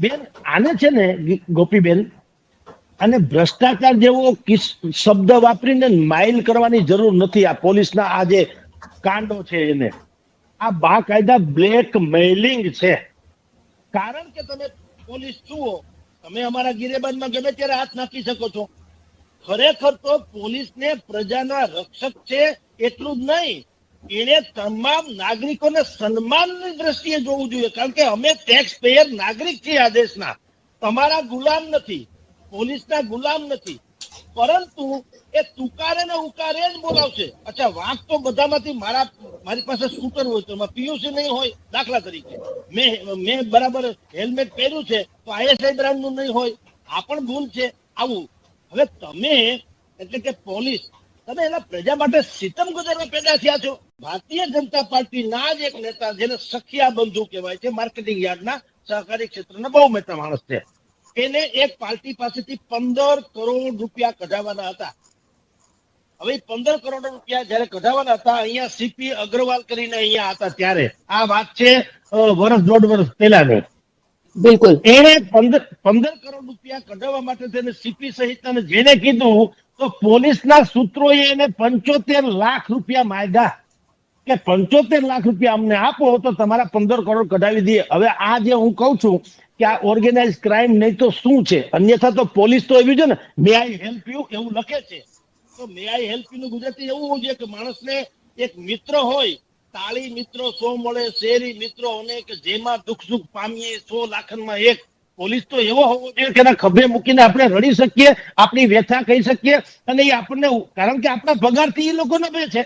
બેન આને છે ને ગોપીબેન, અને ભ્રષ્ટાચાર જેવો શબ્દ વાપરીને માઇલ કરવાની જરૂર નથી. આ પોલીસના આ જે કાંડો છે એને આ બાકાયદા બ્લેક મેઇલિંગ છે. કારણ કે તમે પોલીસ જુઓ, તમે અમારા ગિરેબાનમાં ગમે ત્યારે હાથ નાખી શકો છો. ખરેખર તો પોલીસને પ્રજાના રક્ષક છે એટલું જ નહીં, એને તમામ નાગરિકોને સન્માનની દ્રષ્ટિએ જોવું જોઈએ. કારણ કે અમે ટેક્સ પેયર નાગરિક છીએ આ દેશના, તમારા ગુલામ નથી, પોલીસના ગુલામ નથી. પરંતુ એ તુકારે ને ઉકારે જ બોલાવશે. અચ્છા, વાંક તો બધામાંથી મારી પાસે સ્કૂટર હોય તો એમાં પીયુસી નહીં હોય. દાખલા તરીકે મેં બરાબર હેલ્મેટ પહેર્યું છે તો આઈએસઆઈ બ્રાન્ડનું નહીં હોય. આ પણ ભૂલ છે. આવું હવે તમે એટલે કે પોલીસ, તમે એના પ્રજા માટે સિતમ ગુજારવા પેદા થયા છો. ભારતીય જનતા પાર્ટીના જ એક નેતા, જેને સખિયા બંધુ કહેવાય છે, માર્કેટિંગ યાર્ડના સહકારી ક્ષેત્રના બહુ મોટા માણસ છે, એને એક પાર્ટી પાસેથી 15 કરોડ રૂપિયા કઢાવવાના હતા. હવે 15 કરોડ રૂપિયા જયારે કઢાવવાના હતા, અહીંયા સીપી અગ્રવાલ કરીને અહીંયા હતા ત્યારે, આ વાત છે વર્ષ દોઢ વર્ષ પહેલાની. બિલકુલ એને 15 કરોડ રૂપિયા કઢાવવા માટે તેને સીપી સહિત જેને કીધું તો પોલીસના સૂત્રોએ એને 75 લાખ રૂપિયા માંગ્યા કે 75 લાખ રૂપિયા અમને આપો તો તમારા 15 કરોડ કઢાવી દઈએ. હવે આ જે હું કઉ છું કે આ ઓર્ગેનાઇઝ ક્રાઇમ નહીં તો શું છે? અન્યથા તો પોલીસ તો એવી છે ને, મે આઈ હેલ્પ યુ એવું લખે છે. તો મે આઈ હેલ્પ યુ નું ગુજરાતી એવું છે કે માણસને એક મિત્ર હોય, તાળી મિત્રો 100 મળે, શેરી મિત્રો અનેક, જેમાં દુઃખ સુખ પામીએ 100 લાખમાં એક. પોલીસ તો એવો હોવો જોઈએ કે એના ખભે મૂકીને આપણે રડી શકીએ, આપણી વ્યથા કહી શકીએ, અને એ આપણને, કારણ કે આપણા પગારથી એ લોકોને બે છે.